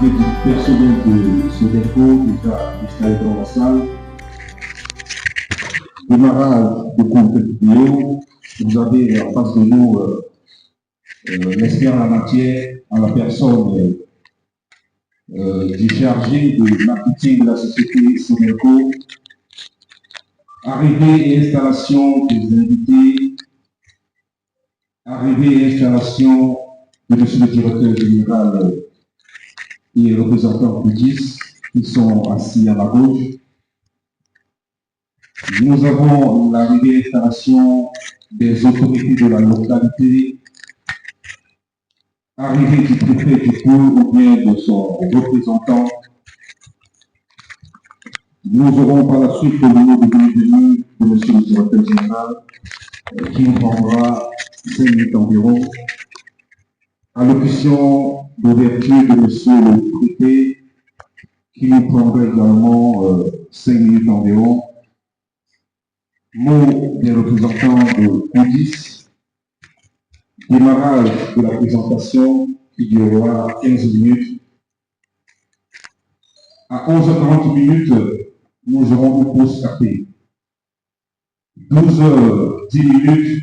arrivée du personnel de ce dépôt déjà installé dans la salle. Démarrage de cours vidéo. Vous avez en face de nous l'expert en la matière, en la personne du chargé de marketing de la société Sodelco. Arrivée et installation des invités. Arrivée et installation de M. le directeur général et représentants du 10 qui sont assis à ma gauche. Nous avons l'arrivée et installation des autorités de la localité, arrivée du préfet du cours ou bien de son représentant. Nous aurons par la suite le numéro de bienvenue de M. le directeur général qui nous prendra 5 minutes environ. Allocution d'ouverture de M. le préfet qui nous prendra également 5 minutes environ. Mot des représentants de CODIS. Démarrage de la présentation qui durera 15 minutes. À 11h40 minutes, nous aurons une pause café. 12h10 minutes,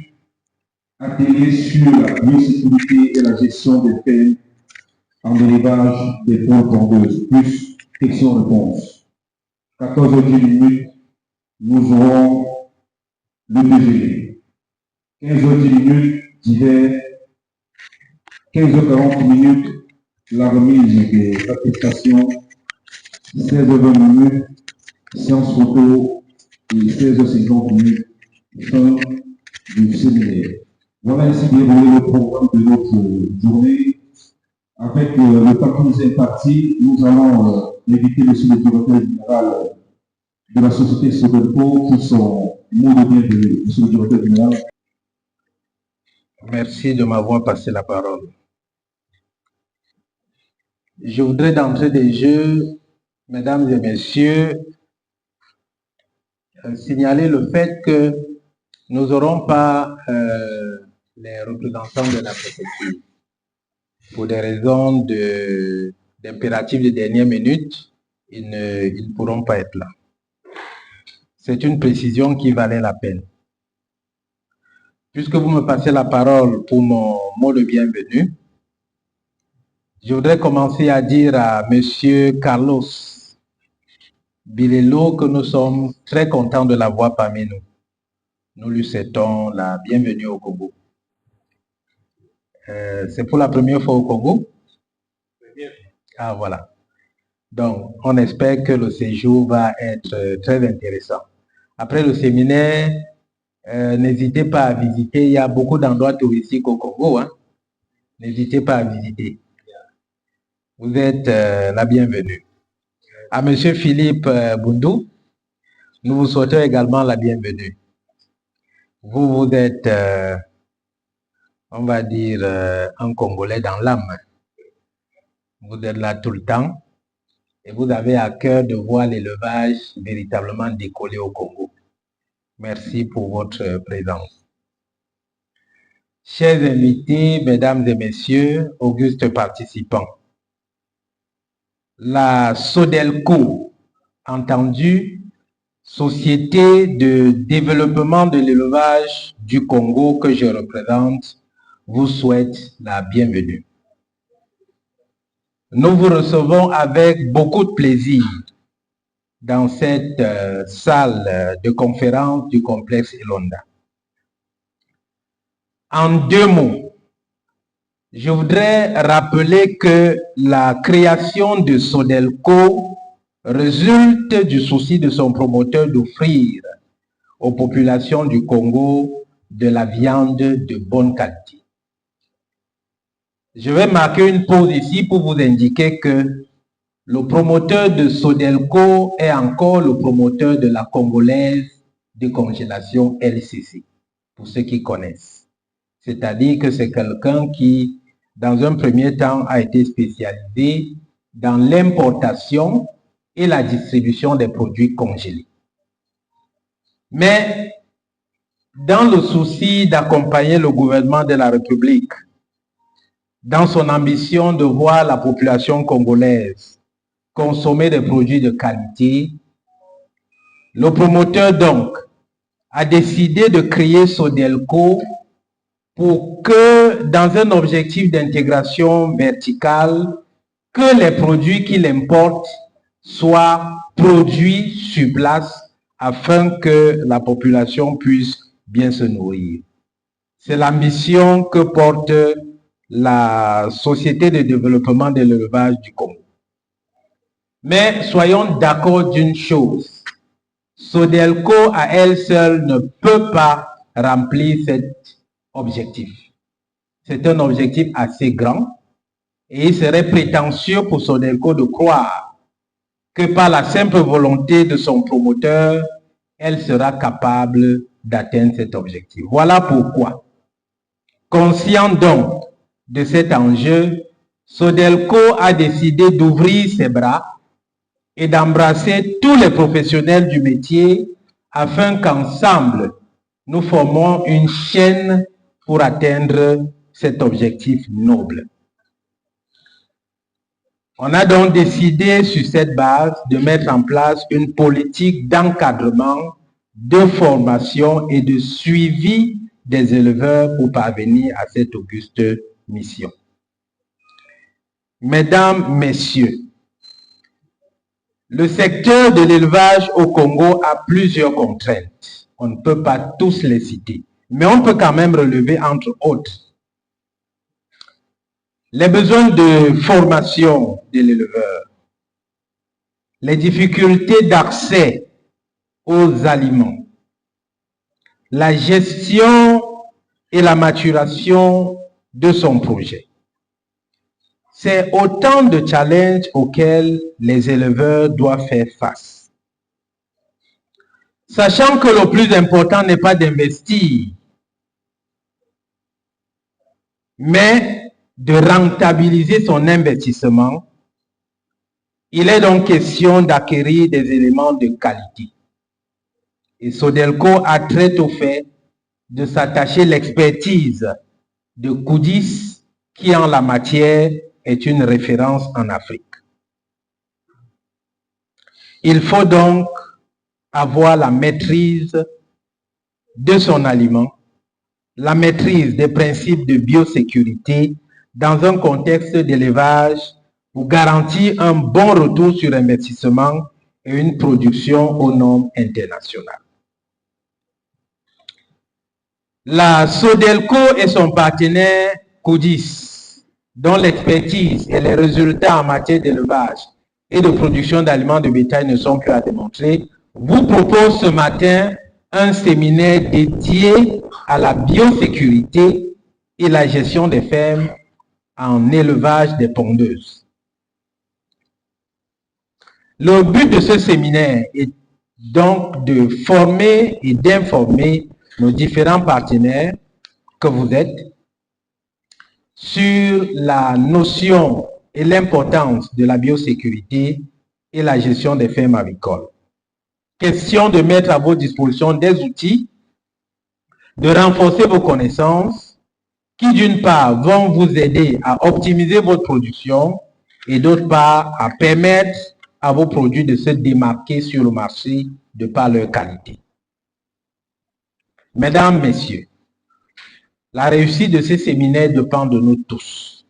atelier sur la biosécurité et la gestion des peines en élevage des pôles tondeuses, plus question-réponse. 14h10 minutes, nous aurons le déjeuner. 15h10 minutes, divers. 15h40 minutes, la remise des attestations. 16h20 minutes, séance photo. Et 16h50 minutes, fin du séminaire. Voilà ainsi déroulé le programme de notre journée. Avec le temps qui nous est imparti, nous allons inviter M. le directeur général de la société Sodelco pour son mot de bienvenue. M. le directeur général. Merci de m'avoir passé la parole. Je voudrais d'entrée de jeu, mesdames et messieurs, signaler le fait que nous n'aurons pas les représentants de la préfecture. Pour des raisons d'impératif de dernière minute, ils ne pourront pas être là. C'est une précision qui valait la peine. Puisque vous me passez la parole pour mon mot de bienvenue, je voudrais commencer à dire à M. Carlos Bilelo que nous sommes très contents de l'avoir parmi nous. Nous lui souhaitons la bienvenue au Congo. C'est pour la première fois au Congo? Ah, voilà. Donc, on espère que le séjour va être très intéressant. Après le séminaire, n'hésitez pas à visiter. Il y a beaucoup d'endroits touristiques au Congo. Hein? N'hésitez pas à visiter. Vous êtes la bienvenue. À M. Philippe Bundou, nous vous souhaitons également la bienvenue. Vous êtes, on va dire, un Congolais dans l'âme. Vous êtes là tout le temps et vous avez à cœur de voir l'élevage véritablement décoller au Congo. Merci pour votre présence. Chers invités, mesdames et messieurs, augustes participants, la Sodelco, entendu, Société de développement de l'élevage du Congo que je représente, vous souhaite la bienvenue. Nous vous recevons avec beaucoup de plaisir dans cette salle de conférence du complexe Ilonda. En 2 mots, je voudrais rappeler que la création de Sodelco résulte du souci de son promoteur d'offrir aux populations du Congo de la viande de bonne qualité. Je vais marquer une pause ici pour vous indiquer que le promoteur de Sodelco est encore le promoteur de la Congolaise de congélation LCC, pour ceux qui connaissent. C'est-à-dire que c'est quelqu'un qui, dans un premier temps, a été spécialisé dans l'importation et la distribution des produits congelés. Mais, dans le souci d'accompagner le gouvernement de la République dans son ambition de voir la population congolaise consommer des produits de qualité, le promoteur donc a décidé de créer Sodelco pour que, dans un objectif d'intégration verticale, que les produits qu'il importe soient produits sur place afin que la population puisse bien se nourrir. C'est l'ambition que porte la Société de développement de l'élevage du Congo. Mais soyons d'accord d'une chose, Sodelco à elle seule ne peut pas remplir cet objectif. C'est un objectif assez grand et il serait prétentieux pour Sodelco de croire que par la simple volonté de son promoteur, elle sera capable d'atteindre cet objectif. Voilà pourquoi, conscient donc de cet enjeu, Sodelco a décidé d'ouvrir ses bras et d'embrasser tous les professionnels du métier afin qu'ensemble, nous formons une chaîne pour atteindre cet objectif noble. On a donc décidé sur cette base de mettre en place une politique d'encadrement, de formation et de suivi des éleveurs pour parvenir à cette auguste mission. Mesdames, Messieurs, le secteur de l'élevage au Congo a plusieurs contraintes. On ne peut pas tous les citer, mais on peut quand même relever entre autres les besoins de formation de l'éleveur, les difficultés d'accès aux aliments, la gestion et la maturation de son projet. C'est autant de challenges auxquels les éleveurs doivent faire face. Sachant que le plus important n'est pas d'investir, mais de rentabiliser son investissement, il est donc question d'acquérir des éléments de qualité. Et Sodelco a très tôt fait de s'attacher l'expertise de Koudis, qui en la matière est une référence en Afrique. Il faut donc avoir la maîtrise de son aliment, la maîtrise des principes de biosécurité dans un contexte d'élevage pour garantir un bon retour sur investissement et une production aux normes internationales. La Sodelco et son partenaire Koudis, dont l'expertise et les résultats en matière d'élevage et de production d'aliments de bétail ne sont plus à démontrer, vous propose ce matin un séminaire dédié à la biosécurité et la gestion des fermes en élevage des pondeuses. Le but de ce séminaire est donc de former et d'informer nos différents partenaires que vous êtes sur la notion et l'importance de la biosécurité et la gestion des fermes avicoles. Question de mettre à votre disposition des outils, de renforcer vos connaissances qui d'une part vont vous aider à optimiser votre production et d'autre part à permettre à vos produits de se démarquer sur le marché de par leur qualité. Mesdames, Messieurs, la réussite de ces séminaires dépend de nous tous.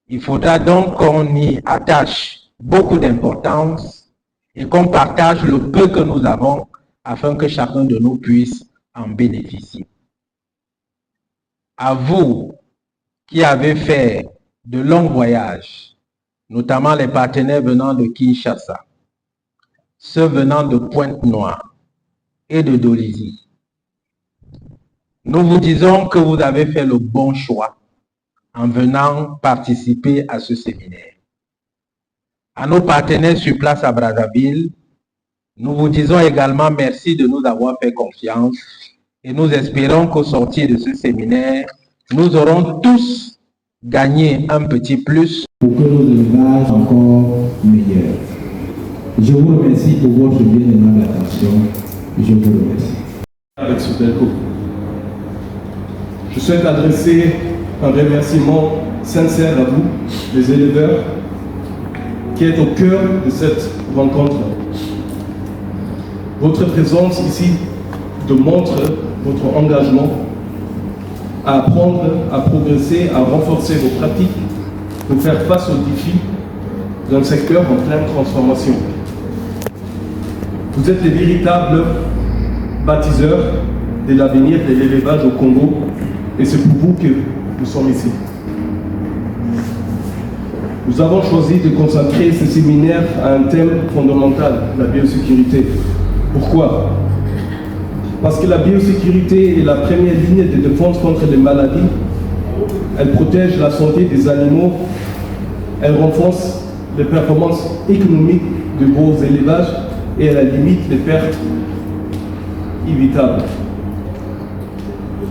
Il faudra donc qu'on y attache beaucoup d'importance et qu'on partage le peu que nous avons afin que chacun de nous puisse en bénéficier. À vous qui avez fait de longs voyages, notamment les partenaires venant de Kinshasa, ceux venant de Pointe-Noire et de Dolisie, nous vous disons que vous avez fait le bon choix en venant participer à ce séminaire. À nos partenaires sur place à Brazzaville, nous vous disons également merci de nous avoir fait confiance et nous espérons qu'au sortir de ce séminaire, nous aurons tous gagné un petit plus pour que nos élevages soient encore meilleurs. Je vous remercie pour votre bien aimable attention. Je vous remercie. Avec Sodelco. Je souhaite adresser un remerciement sincère à vous, les éleveurs, qui êtes au cœur de cette rencontre. Votre présence ici démontre votre engagement à apprendre, à progresser, à renforcer vos pratiques pour faire face aux défis d'un secteur en pleine transformation. Vous êtes les véritables bâtisseurs de l'avenir de l'élevage au Congo et c'est pour vous que nous sommes ici. Nous avons choisi de consacrer ce séminaire à un thème fondamental, la biosécurité. Pourquoi? Parce que la biosécurité est la première ligne de défense contre les maladies. Elle protège la santé des animaux. Elle renforce les performances économiques de vos élevages et elle limite les pertes évitables.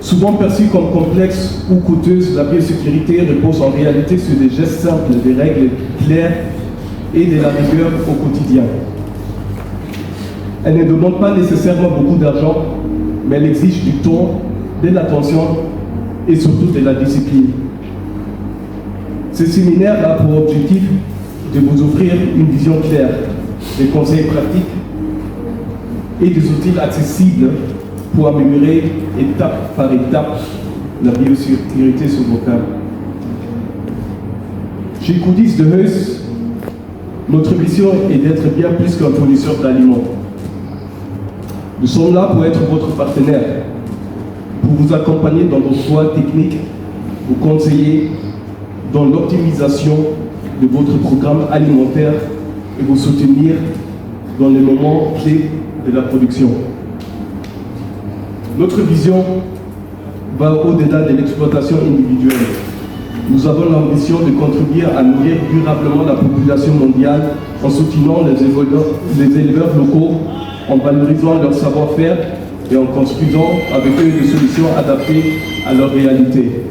Souvent perçue comme complexe ou coûteuse, la biosécurité repose en réalité sur des gestes simples, des règles claires et de la rigueur au quotidien. Elle ne demande pas nécessairement beaucoup d'argent, mais elle exige du temps, de l'attention et surtout de la discipline. Ce séminaire a pour objectif de vous offrir une vision claire, des conseils pratiques et des outils accessibles pour améliorer étape par étape la biosécurité sur vos câbles. Chez Coudis de Heus, notre mission est d'être bien plus qu'un fournisseur d'aliments. Nous sommes là pour être votre partenaire, pour vous accompagner dans vos choix techniques, vous conseiller dans l'optimisation de votre programme alimentaire et vous soutenir dans les moments clés de la production. Notre vision va au-delà de l'exploitation individuelle. Nous avons l'ambition de contribuer à nourrir durablement la population mondiale en soutenant les éleveurs locaux, en valorisant leur savoir-faire et en construisant avec eux des solutions adaptées à leur réalité.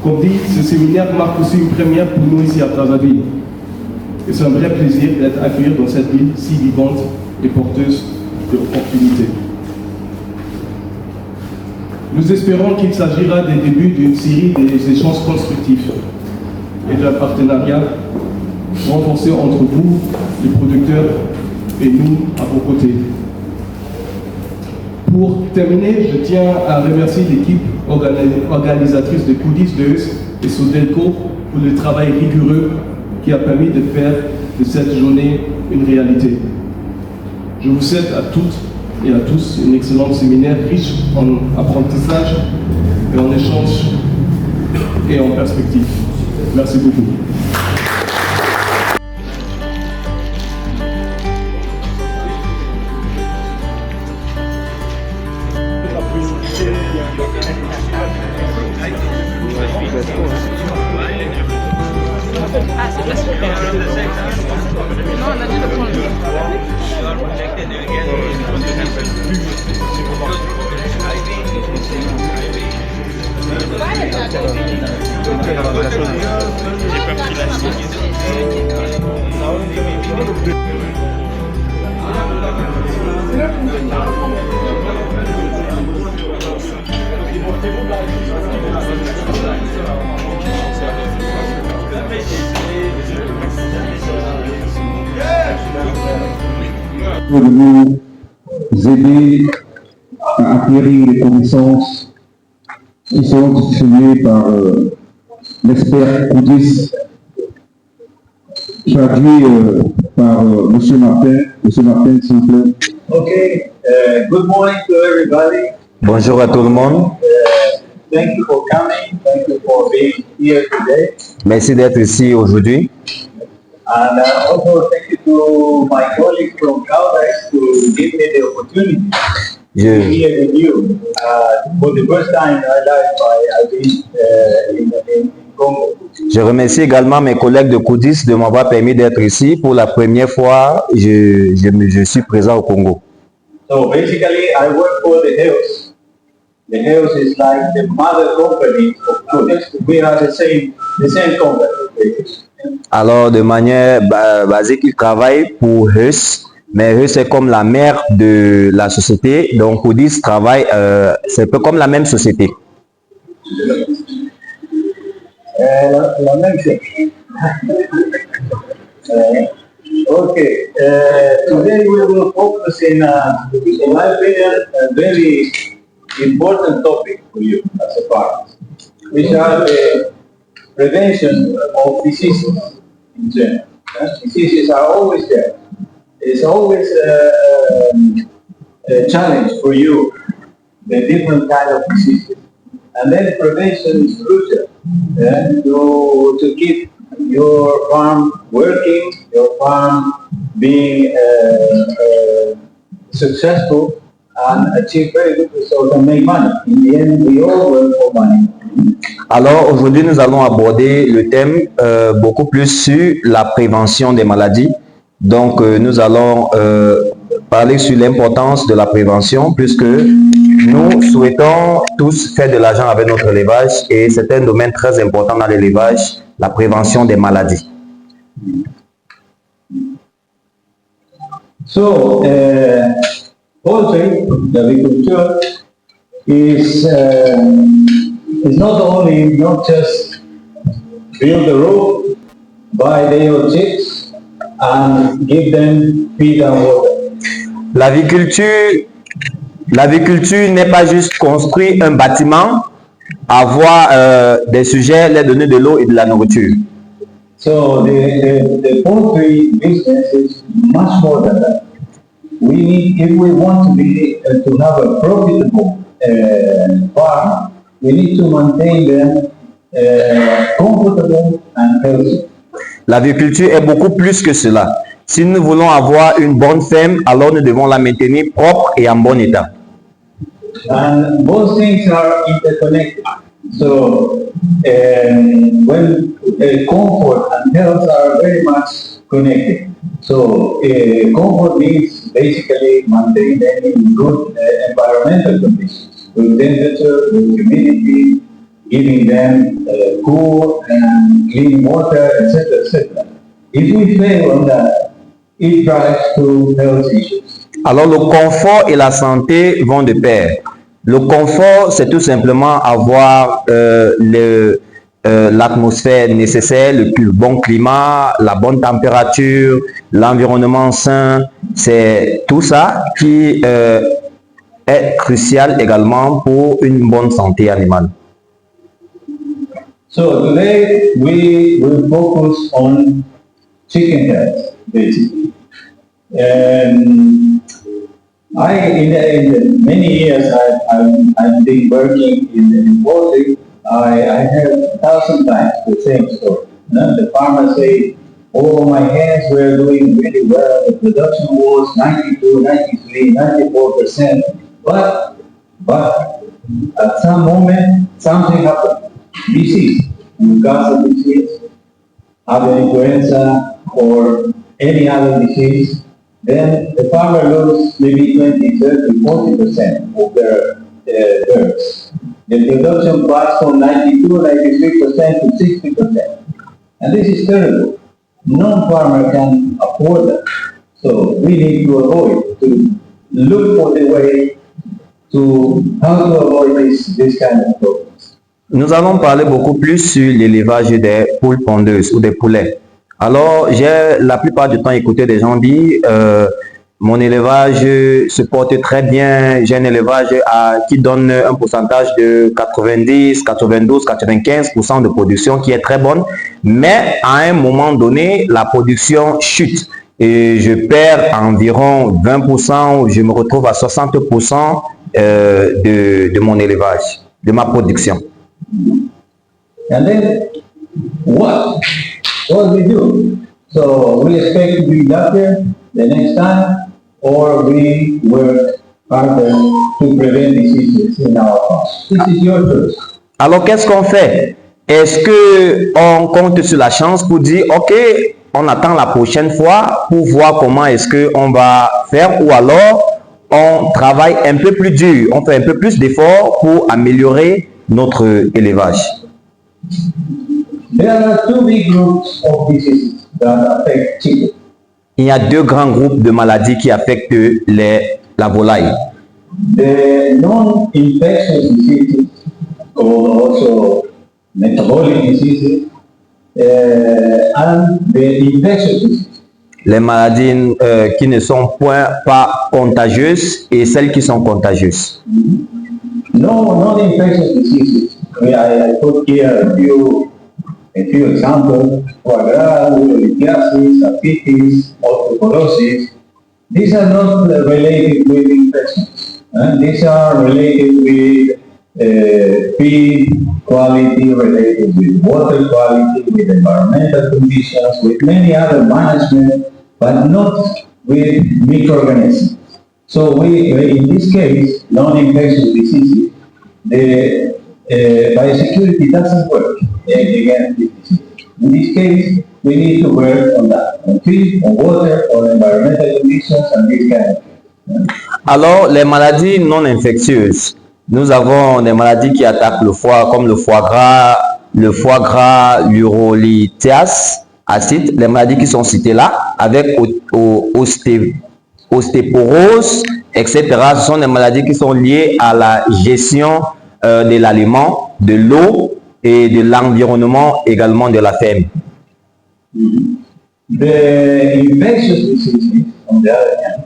Comme dit, ce séminaire marque aussi une première pour nous ici à Brazzaville. Et c'est un vrai plaisir d'être accueilli dans cette ville si vivante et porteuse d'opportunités. Nous espérons qu'il s'agira des débuts d'une série d'échanges constructifs et d'un partenariat renforcé entre vous, les producteurs, et nous à vos côtés. Pour terminer, je tiens à remercier l'équipe organisatrice de Coudis de Heus et Sodelco pour le travail rigoureux qui a permis de faire de cette journée une réalité. Je vous souhaite à toutes et à tous un excellent séminaire riche en apprentissage et en échange et en perspective. Merci beaucoup. Pour nous aider à acquérir les connaissances qui seront distribuées par l'expert Coudis, traduit par M. Martin. M. Martin, s'il vous plaît. Okay, good morning to everybody. Bonjour à tout le monde. Thank you for coming. Thank you for being here today. Merci d'être ici aujourd'hui. And also thank you to my colleagues from Caldex to give me the opportunity to be here with you. For the first time in my life, I've been in Congo. Je remercie également mes collègues de Coudis de m'avoir permis d'être ici. Pour la première fois, je suis présent au Congo. So basically, I work for the Heus. The Heus is like the mother company of Coudis. We are the same company. Alors, de manière basique, ils travaillent pour Heus, mais Heus est comme la mère de la société. Donc, Coudis travaille, c'est un peu comme la même société. La même chose. Okay. Today we will focus in my opinion, a very important topic for you as a part, which are the prevention of diseases in general. Diseases are always there. It's always a challenge for you, the different kind of diseases. And then prevention is crucial to keep your farm working, your farm being successful and achieve very good results and make money. In the end, we all work for money. Alors aujourd'hui, nous allons aborder le thème beaucoup plus sur la prévention des maladies. Donc nous allons parler sur l'importance de la prévention puisque nous souhaitons tous faire de l'argent avec notre élevage et c'est un domaine très important dans l'élevage, la prévention des maladies. So, poultry, agriculture, is not just build the roof, buy their chicks, and give them feed and water. L'aviculture n'est pas juste construire un bâtiment, avoir des sujets, leur donner de l'eau et de la nourriture. So the poultry business is much more than that. We need, if we want to be to have a profitable farm, we need to maintain them comfortable and healthy. L'aviculture est beaucoup plus que cela. Si nous voulons avoir une bonne ferme, alors nous devons la maintenir propre et en bon état. And both things are interconnected. So when comfort and health are very much connected. So comfort means basically maintaining them in good environmental conditions, good temperature, good humidity, giving them cool and clean water, etc., etc. If we fail on that, it drives to health issues. Alors le confort et la santé vont de pair. Le confort, c'est tout simplement avoir l'atmosphère nécessaire, le bon climat, la bonne température, l'environnement sain. C'est tout ça qui est crucial également pour une bonne santé animale. So today we will focus on chicken health, basically. In many years I've been working in poultry. I heard 1,000 times the same story. The farmers say, "Oh, my hens were doing really well. The production was 92, 93, 94%. But at some moment something happened. Disease, Newcastle disease, avian influenza, or any other disease. Then the farmer loses maybe 20, 30, 40% of their birds. The production passed from 92, 93% to 60%. And this is terrible. No farmer can afford that. So we need to avoid, to look for the way to how to avoid this kind of problems. Nous allons parler beaucoup plus sur l'élevage des poules pondeuses ou des poulets. Alors, j'ai la plupart du temps écouté des gens dire mon élevage se porte très bien, j'ai un élevage qui donne un pourcentage de 90, 92, 95% de production qui est très bonne, mais à un moment donné, la production chute et je perds environ 20%, je me retrouve à 60% de mon élevage, de ma production. And then what we do? So we expect to be luckier the next time, or we work harder to prevent diseases in our farms. This is your choice. Alors qu'est-ce qu'on fait? Est-ce qu'on compte sur la chance pour dire ok, on attend la prochaine fois pour voir comment est-ce qu'on va faire, ou alors on travaille un peu plus dur, on fait un peu plus d'efforts pour améliorer notre élevage? There are two big groups of diseases that affect chicken. Il y a deux grands groupes de maladies qui affectent la volaille. The non-infectious diseases called also metabolic diseases, and the infectious diseases. Les maladies qui ne sont pas contagieuses et celles qui sont contagieuses. Non-infectious diseases. I put here a few examples: foie gras, urolithiasis, ascites, osteoporosis. These are not related with infections. These are related with feed quality, related with water quality, with environmental conditions, with many other management, but not with microorganisms. So in this case, non-infectious diseases, the biosecurity doesn't work against this disease. In this case, we need to work on that, on feed, on water, on environmental conditions, and this kind of things. Alors, les maladies non infectieuses, nous avons des maladies qui attaquent le foie, comme le foie gras, l'urolithiasis, acide, les maladies qui sont citées là, avec ostéoporose, etc. Ce sont des maladies qui sont liées à la gestion de l'aliment, de l'eau et de l'environnement, également de la ferme. The infectious diseases, on the other hand,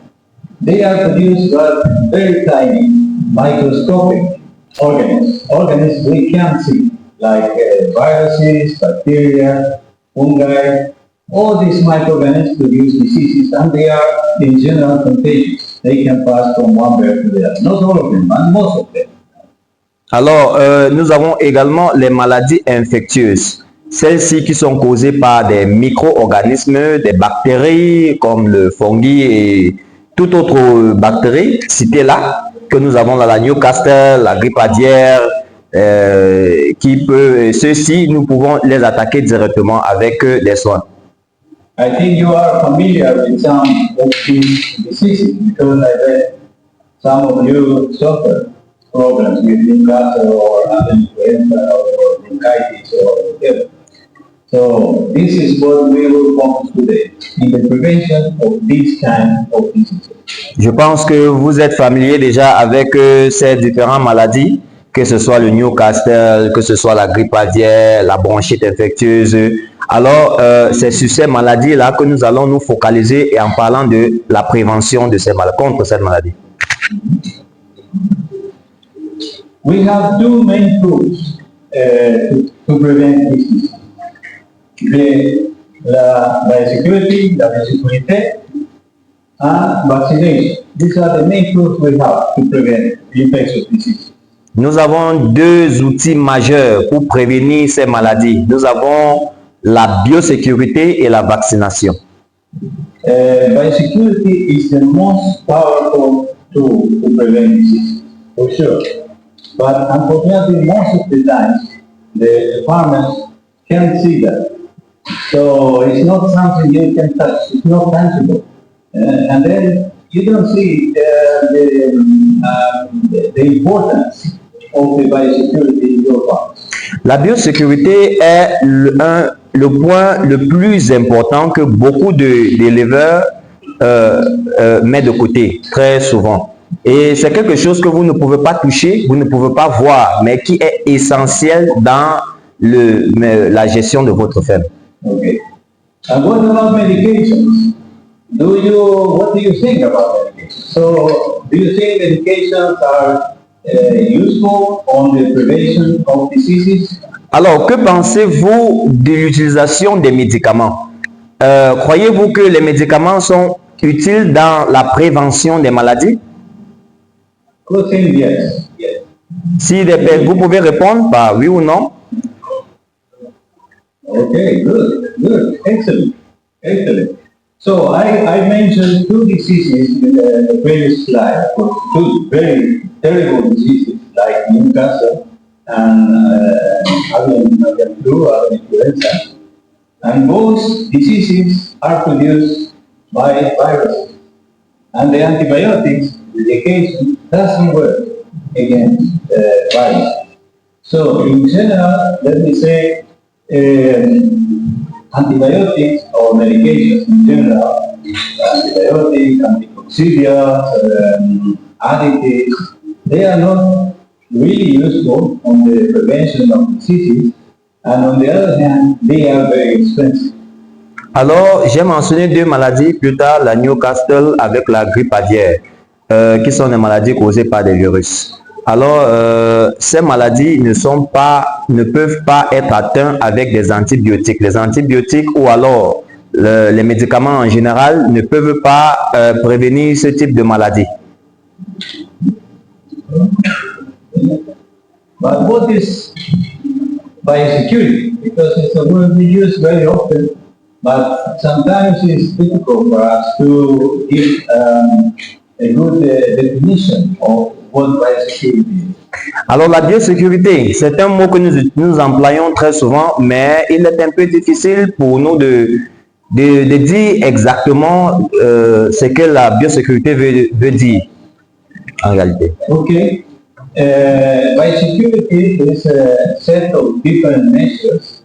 they are produced by very tiny microscopic organisms we can't see, like viruses, bacteria, fungi. All these microorganisms produce diseases, and they are in general contagious. They can pass from one bird to the other. Not all of them, but most of them. Alors, nous avons également les maladies infectieuses. Celles-ci qui sont causées par des micro-organismes, des bactéries comme le fungi et toute autre bactérie citée là, que nous avons dans la Newcastle, la grippe aviaire, ceux-ci, nous pouvons les attaquer directement avec des soins. I think you are familiar with some of these diseases because I bet some of you suffer problems with Newcastle or influenza or bronchitis or whatever. So this is what we will focus today, in the prevention of these kind of diseases. Je pense que vous êtes familier déjà avec ces différentes maladies, que ce soit le Newcastle, que ce soit la grippe aviaire, la bronchite infectieuse. Alors, c'est sur ces maladies-là que nous allons nous focaliser et en parlant de la prévention de ces maladies, contre cette maladie. We have two main tools to prevent disease. La biosecurity, la biosécurité, and vaccination. These are the main tools we have to prevent infectious disease. Nous avons deux outils majeurs pour prévenir ces maladies. Nous avons la biosécurité et la vaccination. Biosecurity is the most powerful tool to prevent disease, for sure. But unfortunately, most of the times, the farmers can't see that. So it's not something you can touch. It's not tangible. And then you don't see the importance of the biosecurity in your farms. La biosécurité est le point le plus important que beaucoup d'éleveurs mettent de côté très souvent. Et c'est quelque chose que vous ne pouvez pas toucher, vous ne pouvez pas voir, mais qui est essentiel dans la gestion de votre ferme. Okay. And what about medications? What do you think about medications? So, do you think medications are useful on the prevention of diseases? Alors, que pensez-vous de l'utilisation des médicaments? Croyez-vous que les médicaments sont utiles dans la prévention des maladies? I think yes. Yes. Si vous pouvez répondre par oui ou non. Okay, good, excellent. So I mentioned two diseases in the previous slide, two very terrible diseases like Newcastle and avian flu, avian influenza. And both diseases are produced by viruses. And the antibiotics, the medication, doesn't work against virus. So in general, let me say, antibiotics or medications in general, antibiotics, anticoccidials, additives, they are not really useful on the prevention of diseases, and on the other hand, they are very expensive. Alors, j'ai mentionné deux maladies plus tard, la Newcastle avec la grippe aviaire, qui sont des maladies causées par des virus. Alors, ces maladies ne peuvent pas être atteintes avec des antibiotiques. Les antibiotiques ou alors les médicaments en général ne peuvent pas prévenir ce type de maladie. But what is biosecurity? Because it's a word we use very often, but sometimes it's difficult for us to give a good definition of what biosecurity is. Alors, la biosécurité, c'est un mot que nous employons très souvent, mais il est un peu difficile pour nous de dire exactement ce que la biosécurité veut dire en réalité. Okay. Biosecurity is a set of different measures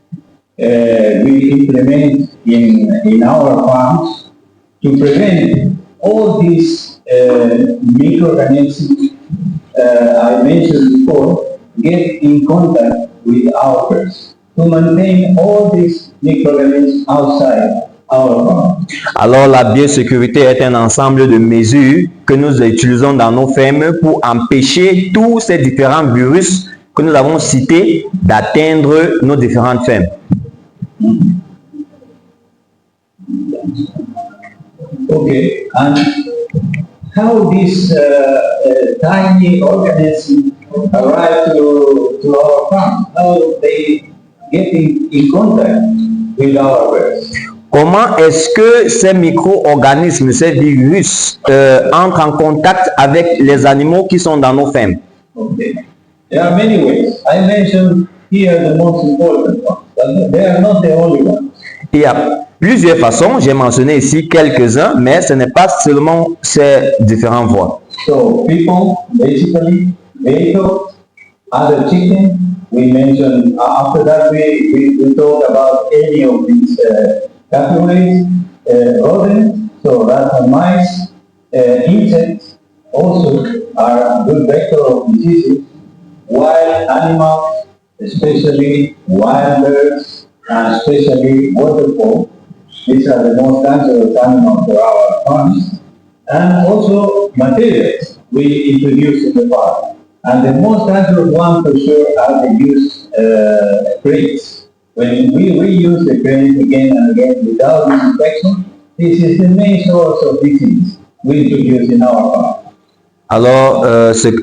we implement in our farms to prevent all these microorganisms I mentioned before get in contact with our birds, to maintain all these microorganisms outside our farm. Alors, la biosécurité est un ensemble de mesures que nous utilisons dans nos fermes pour empêcher tous ces différents virus que nous avons cités d'atteindre nos différentes fermes. Okay, and how these tiny organisms arrive to our farm? How they get in contact with our birds? Comment est-ce que ces micro-organismes, ces virus, entrent en contact avec les animaux qui sont dans nos fermes? Okay. There are many ways. I mentioned here the most important ones, but they are not the only ones. Il y a plusieurs façons, j'ai mentionné ici quelques-uns, mais ce n'est pas seulement ces différentes voies. So people, basically, vehicles, other chicken. We mentioned after that we talk about any of these categories, rodents, so rats and mice, insects also are good vector of diseases. Wild animals, especially wild birds, and especially waterfowl. These are the most dangerous animals for our farms. And also materials we introduce in the farm. And the most dangerous one for sure are the used crates. When we reuse the crate again and again without disinfection, this is the main source of disease we introduce in our farm. Alors,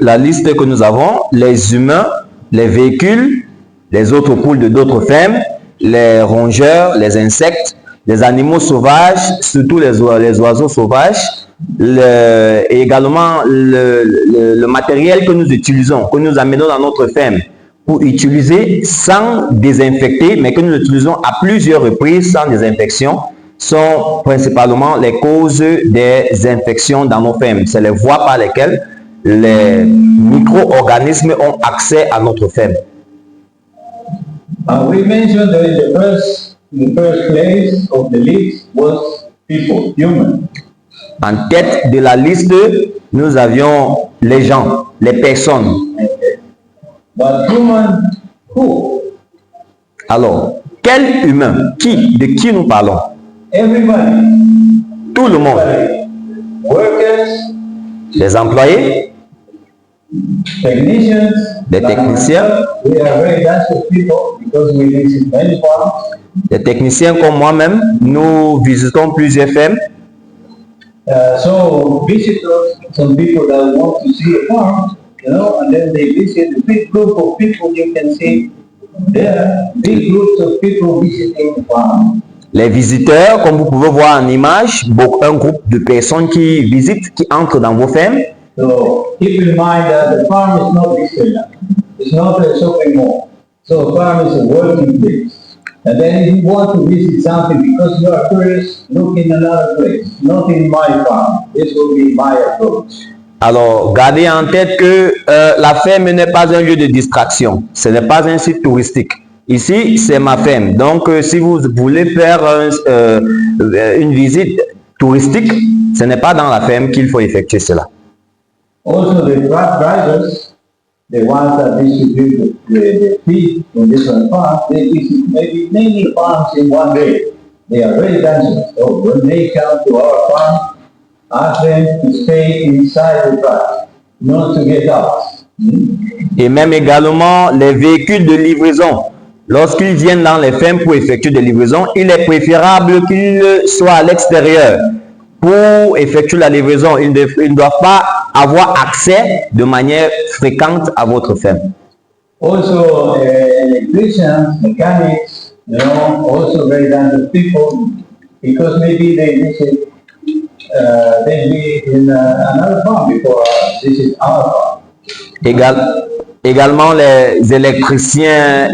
la liste que nous avons, les humains, les véhicules, les autres poules de d'autres fermes, les rongeurs, les insectes, les animaux sauvages, surtout les oiseaux sauvages, et également le matériel que nous utilisons, que nous amenons dans notre ferme pour utiliser sans désinfecter, mais que nous utilisons à plusieurs reprises sans désinfection, sont principalement les causes des infections dans nos fermes. C'est les voies par lesquelles les micro-organismes ont accès à notre ferme. We mentioned that the first place of the list was people, human. En tête de la liste, nous avions les gens, les personnes. But human who? Alors, quel humain? Qui? De qui nous parlons? Everybody. Tout le monde. Workers, Les employés, technicians. les techniciens, We are very dangerous people because we visit many farms. les techniciens comme moi-même, nous visitons plusieurs fermes. So visitors, some people that want to see a farm, and then they visit a big group of people. You can see there, big groups of people visiting the farm. Les visiteurs, comme vous pouvez voir en image, un groupe de personnes qui visitent, qui entrent dans vos fermes. So keep in mind that the farm is not Disneyland. It's not a shopping mall. So a farm is a working place. And then if you want to visit something because you are curious, look in another place, not in my farm. This will be my approach. Alors, gardez en tête que la ferme n'est pas un lieu de distraction. Ce n'est pas un site touristique. Ici, c'est ma ferme. Donc, si vous voulez faire une visite touristique, ce n'est pas dans la ferme qu'il faut effectuer cela. Also, the truck drivers, the ones that distribute the feed in different farms, they visit maybe many farms in one day. They are very dangerous. So when they come to our farm, ask them to stay inside the truck, not to get out. Et même également les véhicules de livraison. Lorsqu'ils viennent dans les fermes pour effectuer des livraisons, il est préférable qu'ils soient à l'extérieur pour effectuer la livraison. Ils ne doivent pas avoir accès de manière fréquente à votre ferme. Also, electricians, mechanics, also very dangerous people, because maybe they visit, they live in another farm before this is our farm. Également les électriciens,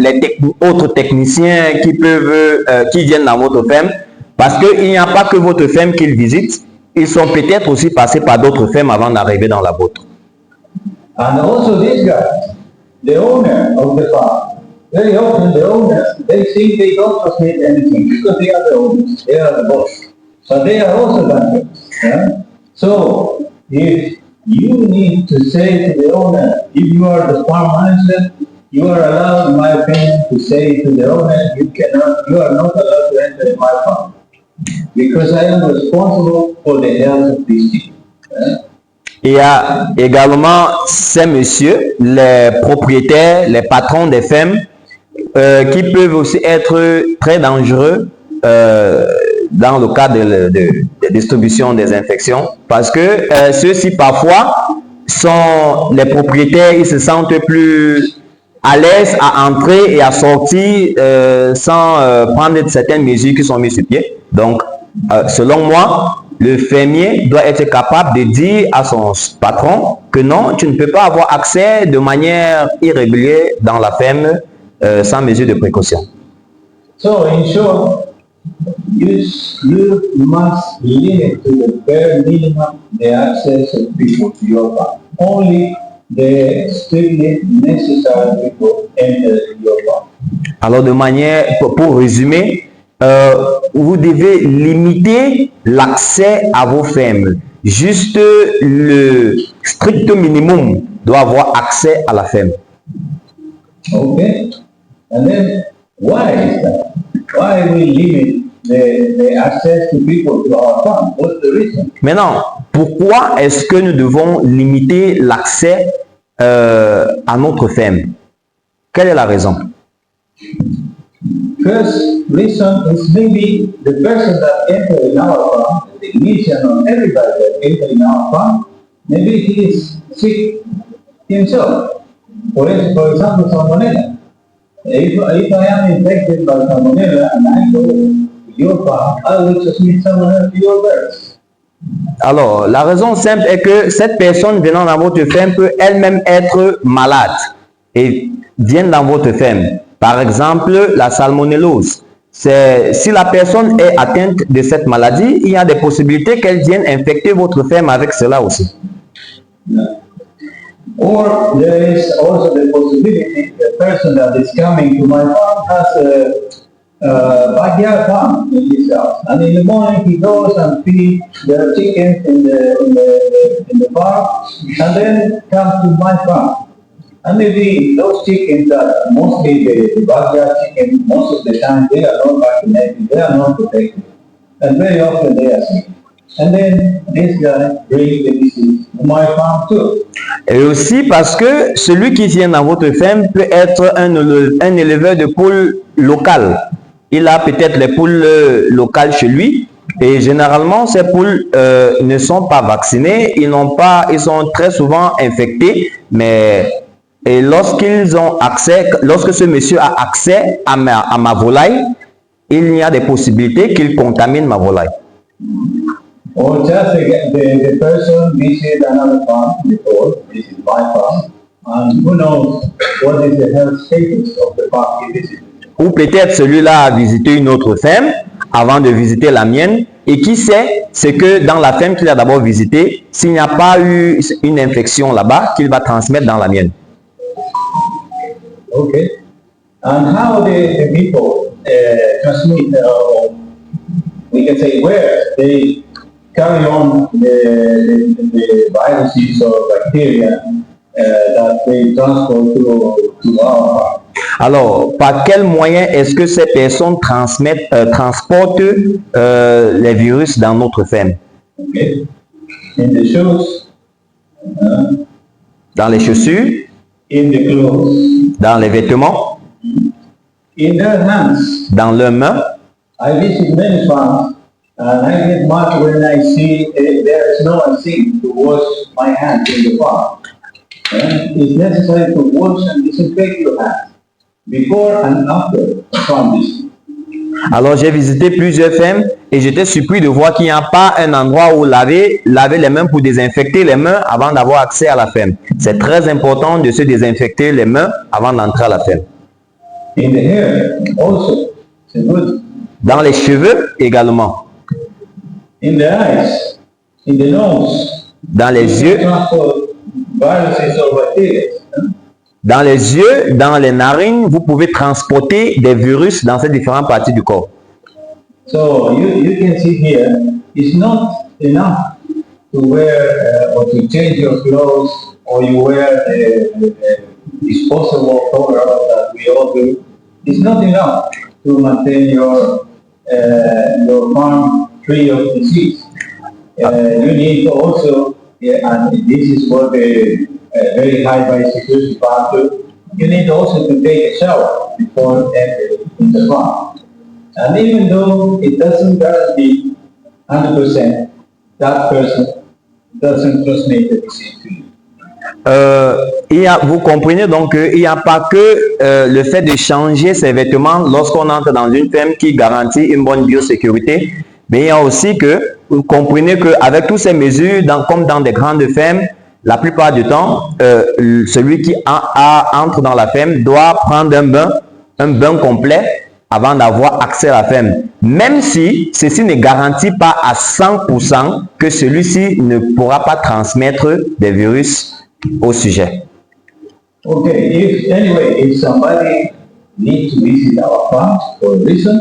autres techniciens qui viennent dans votre ferme, parce qu'il n'y a pas que votre ferme qu'ils visitent, ils sont peut-être aussi passés par d'autres fermes avant d'arriver dans la vôtre. And also these guys, the owner of the farm, very often the owners, they think they don't transmit anything because they are the owners, they are the boss. So they are also dangerous. Yeah? So if you need to say to the owner, if you are the farm manager, you are allowed, in my opinion, to say to the owner, you are not allowed to enter in my farm because I am responsible for the health of these people. Yeah? Il y a également ces messieurs, les propriétaires, les patrons des fermes, qui peuvent aussi être très dangereux dans le cas de distribution des infections, parce que ceux-ci parfois sont les propriétaires, ils se sentent plus à l'aise à entrer et à sortir sans prendre certaines mesures qui sont mises sur pied. Donc, selon moi, le fermier doit être capable de dire à son patron que non, tu ne peux pas avoir accès de manière irrégulière dans la ferme sans mesure de précaution. So, in short, you must limit to the bare minimum the access of people to your farm. Only the strictly necessary people enter your farm. Alors, de manière, pour résumer, vous devez limiter l'accès à vos fermes. Juste le strict minimum doit avoir accès à la ferme. Okay. And then, why is that? Why we limit the access to people to our farm? What's the reason? Maintenant, pourquoi est-ce que nous devons limiter l'accès à notre ferme? Quelle est la raison? First reason is maybe the person that entered in our farm, the technician or everybody that entered in our farm, maybe he is sick himself. For example, salmonella. If I am infected by salmonella and I go to your farm, I will transmit salmonella to your birds. Alors, la raison simple est que cette personne venant dans votre ferme peut elle-même être malade et vient dans votre ferme. Par exemple, la salmonellose. Si la personne est atteinte de cette maladie, il y a des possibilités qu'elle vienne infecter votre ferme avec cela aussi. Or there is also the possibility the person that is coming to my farm has a backyard farm in his house, and in the morning he goes and feeds the chickens in the farm, and then comes to my farm. And maybe those chickens are mostly the backyard chickens, most of the time they are not vaccinated, they are not protected, and very often they are sick. And then this guy brings the disease to my farm too. Et aussi parce que celui qui vient dans votre ferme peut être un éleveur de poules locales. Il a peut-être les poules locales chez lui et généralement ces poules ne sont pas vaccinées, ils sont très souvent infectés, mais et lorsque ce monsieur a accès à ma volaille, il y a des possibilités qu'il contamine ma volaille. Or just the person visited another farm before, this is my farm, and who knows what is the health status of the farm he visited. Ou peut-être celui-là a visité une autre ferme avant de visiter la mienne, et qui sait, c'est que dans la ferme qu'il a d'abord visitée, s'il n'y a pas eu une infection là-bas, qu'il va transmettre dans la mienne. Okay. And how the people transmit, we can say where they carry on the viruses or bacteria that they transport to our farm. Alors, par quel moyen est-ce que ces personnes transportent les virus dans notre ferme? Okay. In the shoes, Dans les chaussures, in the clothes, dans les vêtements, in their hands. dans leurs mains. I visit many farms and I get mad when I see there is no one thing to wash my hands in the farm. It's necessary to wash and disinfect your hands before and after farm visit. Alors, j'ai visité plusieurs fermes et j'étais surpris de voir qu'il n'y a pas un endroit où laver les mains pour désinfecter les mains avant d'avoir accès à la ferme. C'est très important de se désinfecter les mains avant d'entrer à la ferme. In the hair also, it's good. Dans les cheveux également. In the eyes, in the nose, Dans les yeux, transport viruses or bacteria. dans les yeux, dans les narines, vous pouvez transporter des virus dans ces différentes parties du corps. So you can see here, it's not enough to wear or to change your clothes or you wear a disposable cover that we all do. It's not enough to maintain your farm free of disease. You need also, and this is what the very high biosecurity farm do, you need also to take a shower before entering in the farm. And even though it doesn't guarantee 100%, that person doesn't transmit the disease to you. Vous comprenez donc qu'il n'y a pas que le fait de changer ses vêtements lorsqu'on entre dans une ferme qui garantit une bonne biosécurité, mais il y a aussi que vous comprenez qu'avec toutes ces mesures, comme dans des grandes fermes, la plupart du temps, celui qui entre dans la ferme doit prendre un bain complet avant d'avoir accès à la ferme, même si ceci ne garantit pas à 100% que celui-ci ne pourra pas transmettre des virus au sujet. Okay, if somebody needs to visit our farm for a reason,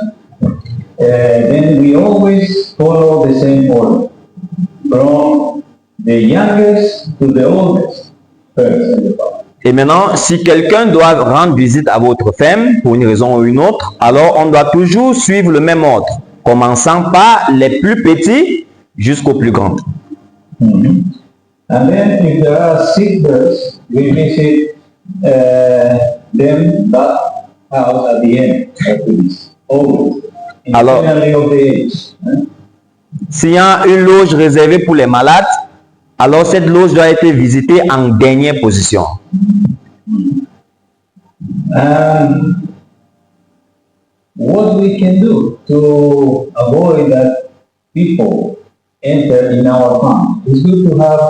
then we always follow the same order, from the youngest to the oldest person in the farm. Et maintenant, si quelqu'un doit rendre visite à votre ferme pour une raison ou une autre, alors on doit toujours suivre le même ordre, commençant par les plus petits jusqu'aux plus grands. Mm-hmm. And then if there are sick birds, we visit them back out at the end of this. Always. Independently of the age. S'il y a une loge réservée pour les malades, alors cette loge doit être visitée en dernière position. What we can do to avoid that people enter in our farm is good to have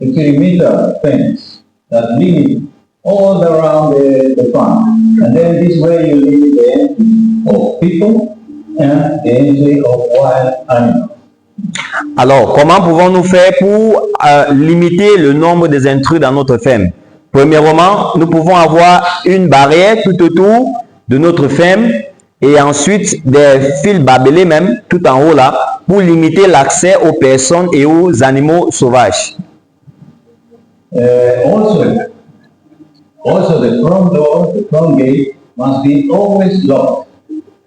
a perimeter fence that limit all around the farm. And then this way you limit the entry of people and the entry of wild animals. Alors, comment pouvons-nous faire pour limiter le nombre des intrus dans notre ferme? Premièrement, nous pouvons avoir une barrière tout autour de notre ferme et ensuite des fils barbelés même tout en haut là pour limiter l'accès aux personnes et aux animaux sauvages. Also the front door, the front gate must be always locked,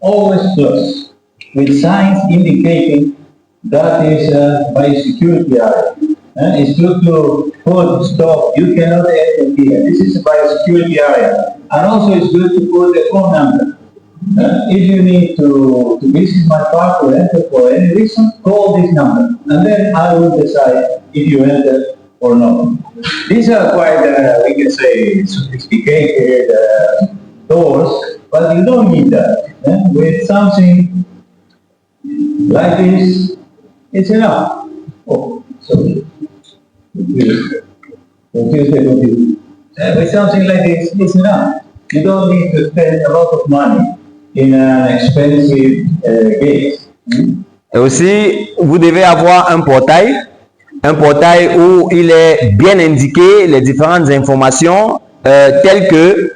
always closed, with signs indicating that is a biosecurity area. It's good to put stop, you cannot enter here. This is a biosecurity area. And also it's good to put the phone number. If you need to visit my park or enter for any reason, call this number. And then I will decide if you enter or not. These are quite, we can say, sophisticated doors, but you don't need that. With something like this, it's enough. Oh, sorry. With something like this, it's enough. You don't need to spend a lot of money in an expensive gate. Et aussi, vous devez avoir un portail où il est bien indiqué les différentes informations telles que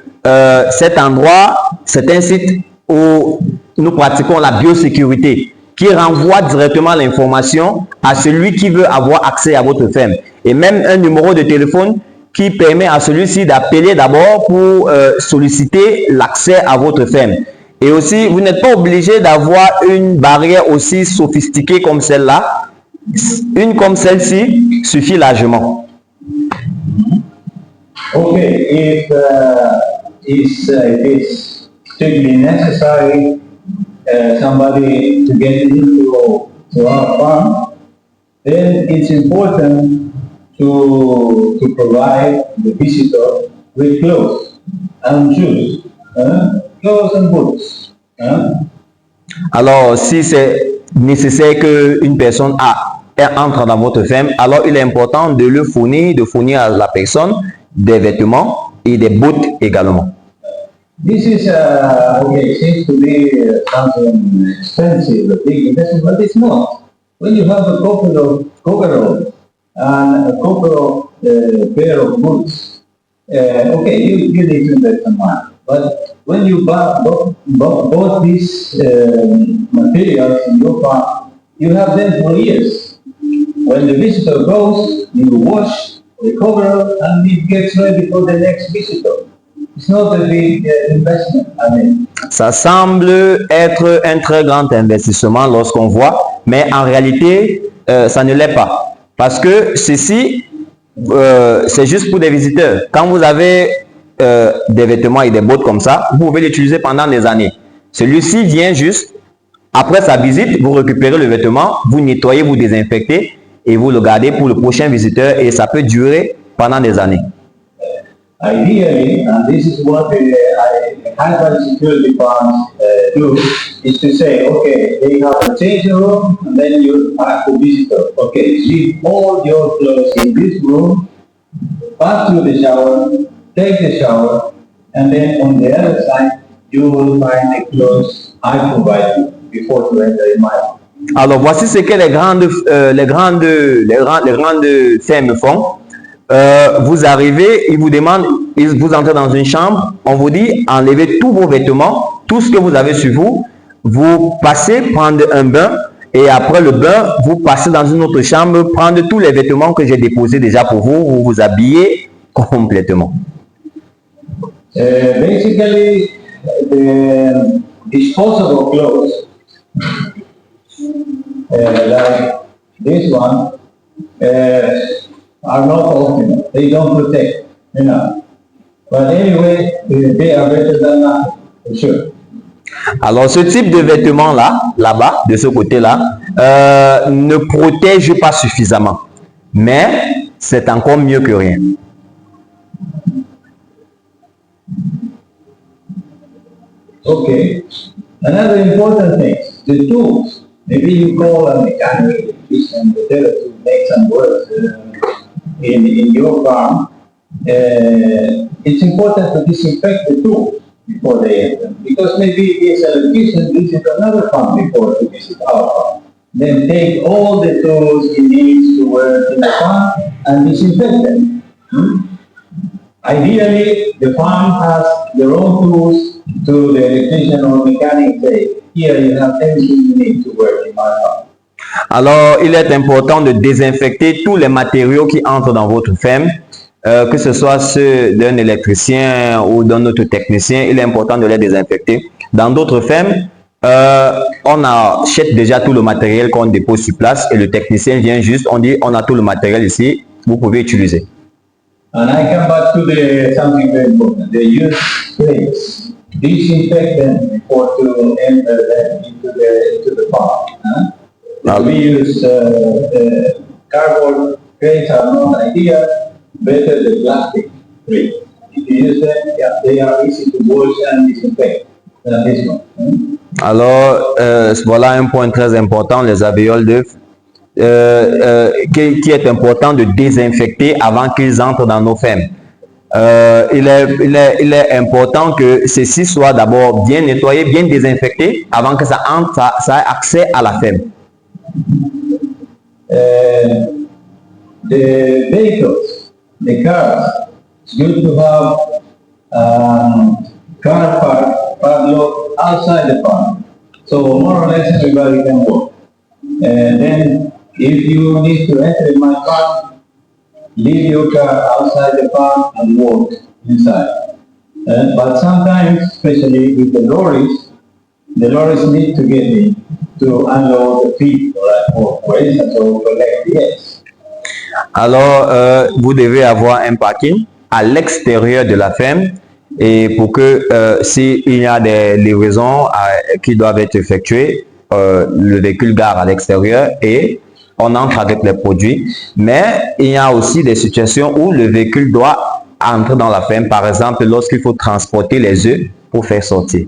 cet endroit, c'est un site où nous pratiquons la biosécurité qui renvoie directement l'information à celui qui veut avoir accès à votre ferme. Et même un numéro de téléphone qui permet à celui-ci d'appeler d'abord pour solliciter l'accès à votre ferme. Et aussi, vous n'êtes pas obligé d'avoir une barrière aussi sophistiquée comme celle-là. Une comme celle-ci suffit largement. Okay, if it is strictly necessary somebody to get into our farm, then it's important to provide the visitor with clothes and shoes, clothes and boots. Alors, si c'est nécessaire qu'une personne entre dans votre ferme, alors il est important de fournir à la personne des vêtements et des bottes également. This is okay. It seems to be something expensive, a big investment, but it's not. When you have a couple of coveralls and a couple of pair of boots, okay, you need to invest some money. But when you bought these materials in your farm, you have them for years. When the visitor goes, you wash the coverall and it gets ready for the next visitor. It's not a big investment. I mean. Ça semble être un très grand investissement lorsqu'on voit, mais en réalité, ça ne l'est pas. Parce que ceci, c'est juste pour des visiteurs. Quand vous avez des vêtements et des bottes comme ça, vous pouvez l'utiliser pendant des années. Celui-ci vient juste, après sa visite, vous récupérez le vêtement, vous nettoyez, vous désinfectez et vous le gardez pour le prochain visiteur et ça peut durer pendant des années. Ideally, and this is what the high-value security farms do, is to say, okay, they have a changing room, and then you ask the visitor, okay, leave all your clothes in this room, pass through the shower, take the shower, and then on the other side, you will find the clothes I provide you before you enter in my home. Alors, voici ce que les grandes fermes font. Vous arrivez, ils vous demandent, vous entrez dans une chambre, on vous dit enlevez tous vos vêtements, tout ce que vous avez sur vous, vous passez prendre un bain et après le bain, vous passez dans une autre chambre, prendre tous les vêtements que j'ai déposés déjà pour vous, vous vous habillez complètement. Basically, the disposable clothes, like this one, are not optimal. They don't protect enough. But anyway, they are better than nothing, for sure. Alors, ce type de vêtements-là, là-bas, de ce côté-là, ne protège pas suffisamment. Mais c'est encore mieux que rien. Okay. Another important thing, the tools. Maybe you call a mechanic and tell her to make some work in your farm. It's important to disinfect the tools before they enter. Because maybe this electrician visits another farm before to visit our farm. Then take all the tools he needs to work in the farm and disinfect them. Ideally, the farm has their own tools to the electrician or mechanic say, here you have everything you need to work in my farm. Alors, il est important de désinfecter tous les matériaux qui entrent dans votre ferme, que ce soit ceux d'un électricien ou d'un autre technicien, il est important de les désinfecter. Dans d'autres fermes, on achète déjà tout le matériel qu'on dépose sur place et le technicien vient juste, on dit on a tout le matériel ici, vous pouvez utiliser. And I come back to something very important. They use plates, disinfect them before to enter them into the farm. We use cardboard crates are not ideal, better the plastic crates. If you use them, yeah, they are easy to wash and disinfect than this one. Alors, voilà un point très important, les alvéoles d'œufs, qui est important de désinfecter avant qu'ils entrent dans nos fermes. Il est important que ceci soit d'abord bien nettoyé, bien désinfecté avant que ça entre, ça ait accès à la ferme. The vehicles, the cars, it's good to have car padlock outside the farm. So more or less everybody can walk. And then if you need to enter in my farm, leave your car outside the farm and walk inside. But sometimes, especially with the lorries need to get in to unload the feed, for instance, or collect the eggs. Alors, vous devez avoir un parking à l'extérieur de la ferme et pour que s'il y a des livraisons qui doivent être effectuées, le véhicule gare à l'extérieur et on entre avec les produits. Mais il y a aussi des situations où le véhicule doit entrer dans la ferme, par exemple lorsqu'il faut transporter les œufs pour faire sortir.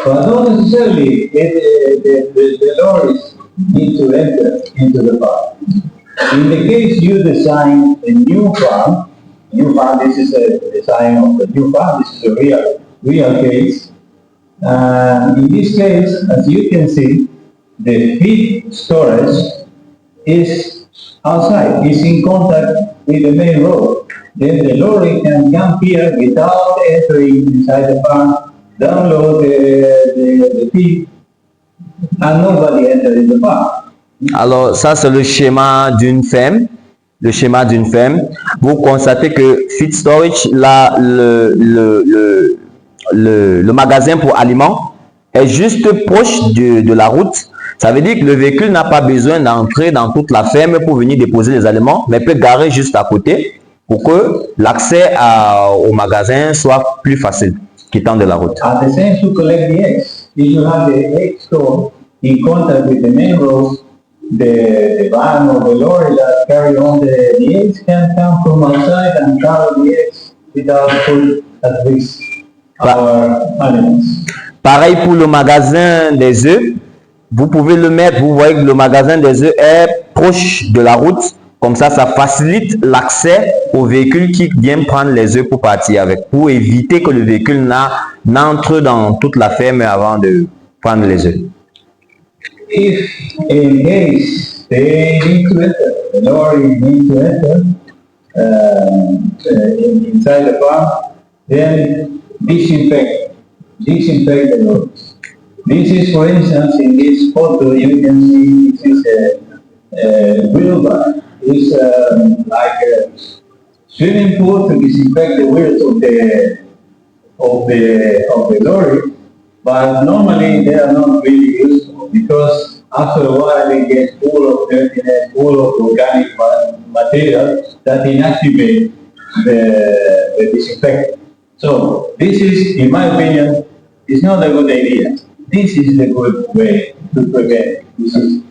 But not necessarily the lorries need to enter into the farm. In the case you design a new farm, this is a design of the new farm, this is a real case. In this case, as you can see, the feed storage is outside, is in contact with the main road. Then the lorry can come here without entering inside the farm, download the feed, and nobody enters in the farm. Alors, ça, c'est le schéma d'une ferme. Le schéma d'une ferme. Vous constatez que feed storage, là, le magasin pour aliments est juste proche de la route. Ça veut dire que le véhicule n'a pas besoin d'entrer dans toute la ferme pour venir déposer les aliments, mais peut garer juste à côté pour que l'accès au magasin soit plus facile, quittant de la route. At the same to collect the eggs. If you have the egg store in contact with the main road, the van or the lorry that carry on the eggs can come from outside and carry the eggs without put at risk our animals. Pareil pour le magasin des œufs. Vous pouvez le mettre, vous voyez que le magasin des œufs est proche de la route. Comme ça facilite l'accès au véhicule qui vient prendre les œufs pour partir avec, pour éviter que le véhicule n'entre dans toute la ferme avant de prendre les œufs. If in case they need to enter, the lorry need to enter inside the farm, then disinfect the lorries. This is, for instance, in this photo you can see this is a wheelbarrow. It's like a swimming pool to disinfect the wheels of the lorry, but normally they are not really useful because after a while they get full of dirtiness, full of organic material that inactivate the disinfectant. So this is, in my opinion, is not a good idea. This is the good way to prevent disease.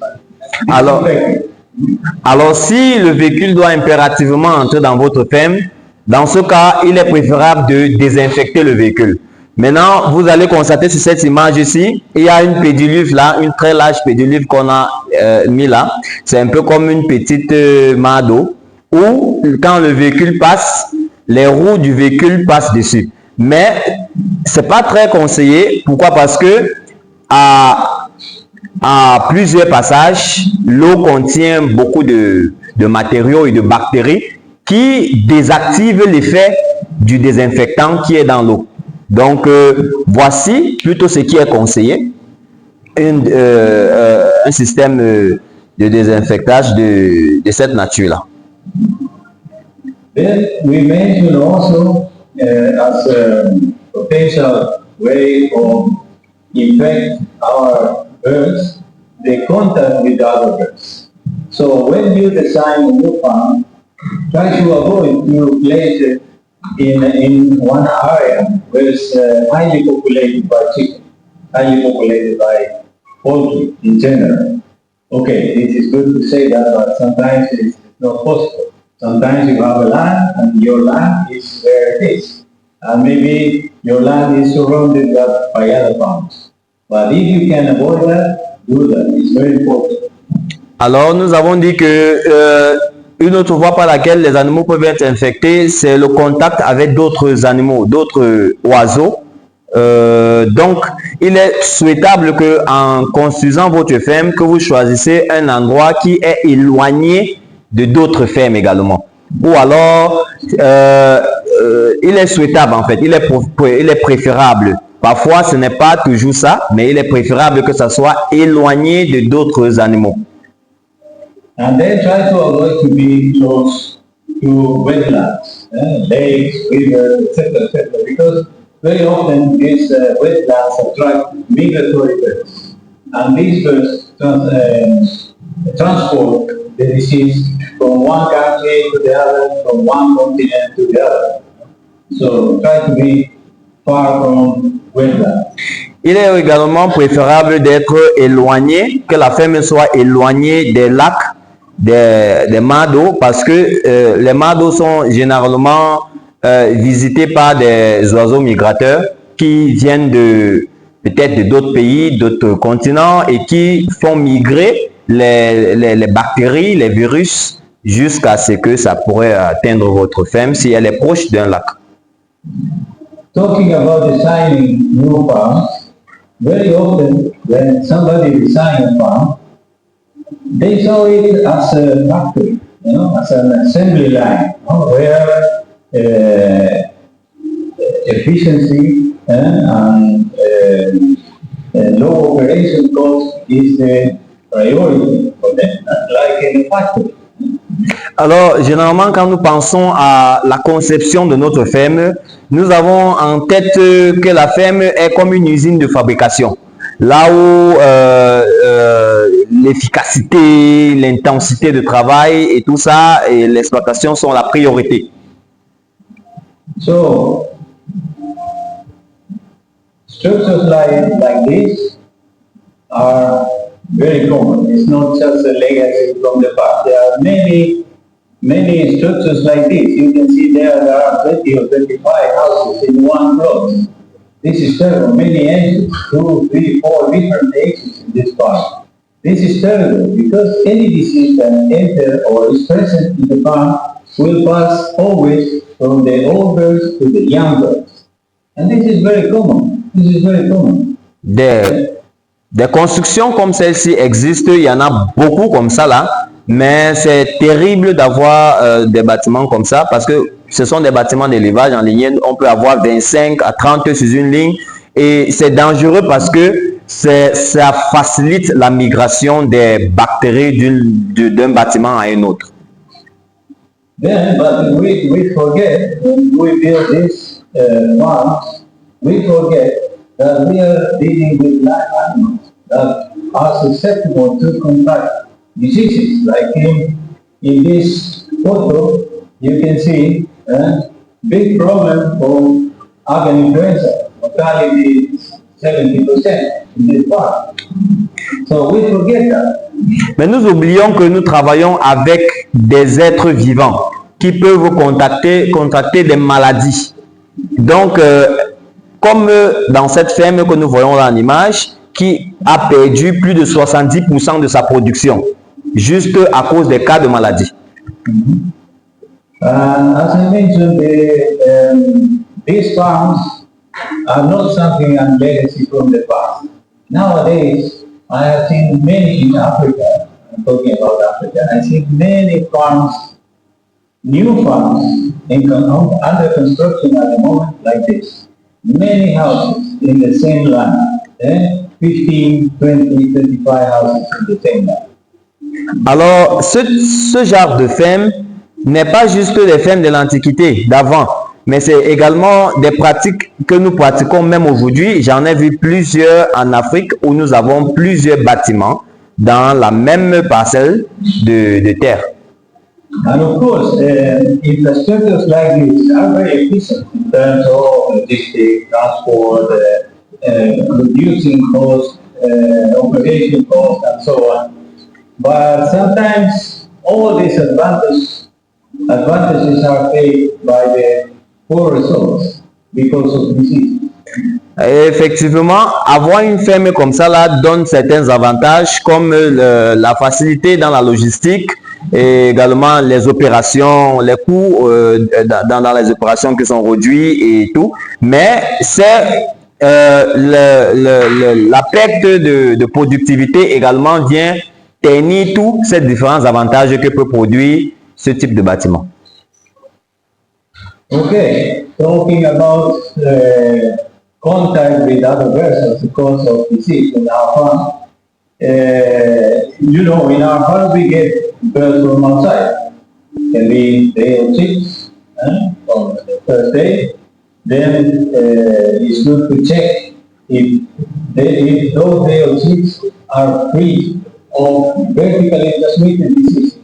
Alors, si le véhicule doit impérativement entrer dans votre ferme, dans ce cas, il est préférable de désinfecter le véhicule. Maintenant, vous allez constater sur cette image ici, il y a une pédiluve là, une très large pédiluve qu'on a mis là. C'est un peu comme une petite mare d'eau où, quand le véhicule passe, les roues du véhicule passent dessus. Mais c'est pas très conseillé. Pourquoi? Parce que à plusieurs passages, l'eau contient beaucoup de matériaux et de bactéries qui désactivent l'effet du désinfectant qui est dans l'eau. Donc, voici plutôt ce qui est conseillé, un système de désinfectage de cette nature-là. Then we mention also as a potential way of infect our birds, the contact with other birds. So when you design a new farm, try to avoid to place it in one area where it's highly populated by chicken, highly populated by poultry in general. Okay, it is good to say that, but sometimes it's not possible. Sometimes you have a land and your land is where it is. And maybe your land is surrounded by other farms. But if you can avoid that, do that. It's very important. Alors, nous avons dit que une autre voie par laquelle les animaux peuvent être infectés, c'est le contact avec d'autres animaux, d'autres oiseaux. Donc, il est souhaitable que, en construisant votre ferme, que vous choisissez un endroit qui est éloigné de d'autres fermes également. Ou alors, il est souhaitable en fait, il est préférable. Parfois, ce n'est pas toujours ça, mais il est préférable que ça soit éloigné de d'autres animaux. And they try to avoid to be close to wetlands, lakes, rivers, etc., because very often these wetlands attract migratory birds, and these birds transport the disease from one country to the other, from one continent to the other. So try to be far from wetlands. Il est également préférable d'être éloigné, que la ferme soit éloignée des lacs, des mâts d'eau, parce que les mâts d'eau sont généralement visités par des oiseaux migrateurs qui viennent peut-être d'autres pays, d'autres continents et qui font migrer les bactéries, les virus, jusqu'à ce que ça pourrait atteindre votre ferme si elle est proche d'un lac. Talking about designing new farms, very often when somebody designs a farm, they saw it as a factory, as an assembly line, where efficiency and low operation cost is the priority for them, like in a factory. Alors, généralement, quand nous pensons à la conception de notre ferme, nous avons en tête que la ferme est comme une usine de fabrication. Là où l'efficacité, l'intensité de travail et tout ça, et l'exploitation sont la priorité. So, structures like this are very common. It's not just a legacy from the past. There are many structures like this. You can see there are 20 or 25 houses in one plot. This is terrible. Many exits, 2, 3, 4 different exits in this farm. This is terrible because any disease that enter or is present in the farm will pass always from the old birds to the young birds. And this is very common. This is very common. Des constructions comme celle-ci existent, il y en a beaucoup comme ça là, mais c'est terrible d'avoir des bâtiments comme ça parce que ce sont des bâtiments d'élevage en ligne. On peut avoir 25 à 30 sur une ligne et c'est dangereux parce que ça facilite la migration des bactéries d'un bâtiment à un autre. Then, but we forget when we build these farms, we forget that we are dealing with live animals that are susceptible to contract diseases. Like in this photo, you can see a big problem for avian influenza. Mortality is 70% in this farm. So we forget that. Mais nous oublions que nous travaillons avec des êtres vivants qui peuvent contracter des maladies. Donc, comme dans cette ferme que nous voyons dans l'image, qui a perdu plus de 70% de sa production, juste à cause des cas de maladie. As I mentioned, these farms are not something and legacy from the past. Nowadays, I have seen many in Africa. I'm talking about Africa. I've seen many farms, new farms, under construction at the moment like this. Many houses in the same land. 15, 20, 25 houses in the same land. Alors, ce genre de ferme n'est pas juste des fermes de l'Antiquité, d'avant, mais c'est également des pratiques que nous pratiquons même aujourd'hui. J'en ai vu plusieurs en Afrique où nous avons plusieurs bâtiments dans la même parcelle de terre. And of course, infrastructures like this are very efficient in terms of logistics, transport, reducing cost, operation cost, and so on. But sometimes all these advantages are paid by the poor results because of disease. Effectivement, avoir une ferme comme ça là donne certains avantages comme la facilité dans la logistique et également les opérations, les coûts dans les opérations qui sont réduits et tout. Mais c'est la perte de productivité également vient ternir tous ces différents avantages que peut produire ce type de bâtiment. Okay, talking about contact with other persons because of disease in our farm. In our farm we get birds from outside. Can be day or chicks on the first day. Then it's good to check if those day or chicks are free of vertically transmitted diseases.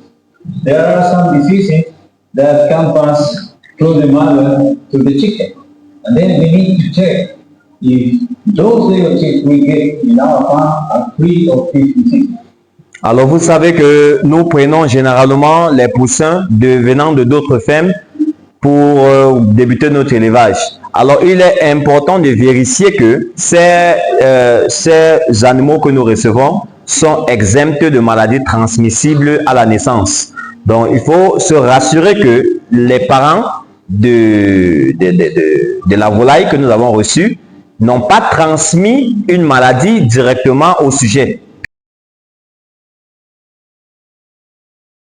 There are some diseases that can pass through the mother to the chicken. And then we need to check if those day or chicks we get in our farm are free of these diseases. Alors vous savez que nous prenons généralement les poussins venant de d'autres fermes pour débuter notre élevage. Alors il est important de vérifier que ces animaux que nous recevons sont exempts de maladies transmissibles à la naissance. Donc il faut se rassurer que les parents de la volaille que nous avons reçue n'ont pas transmis une maladie directement au sujet.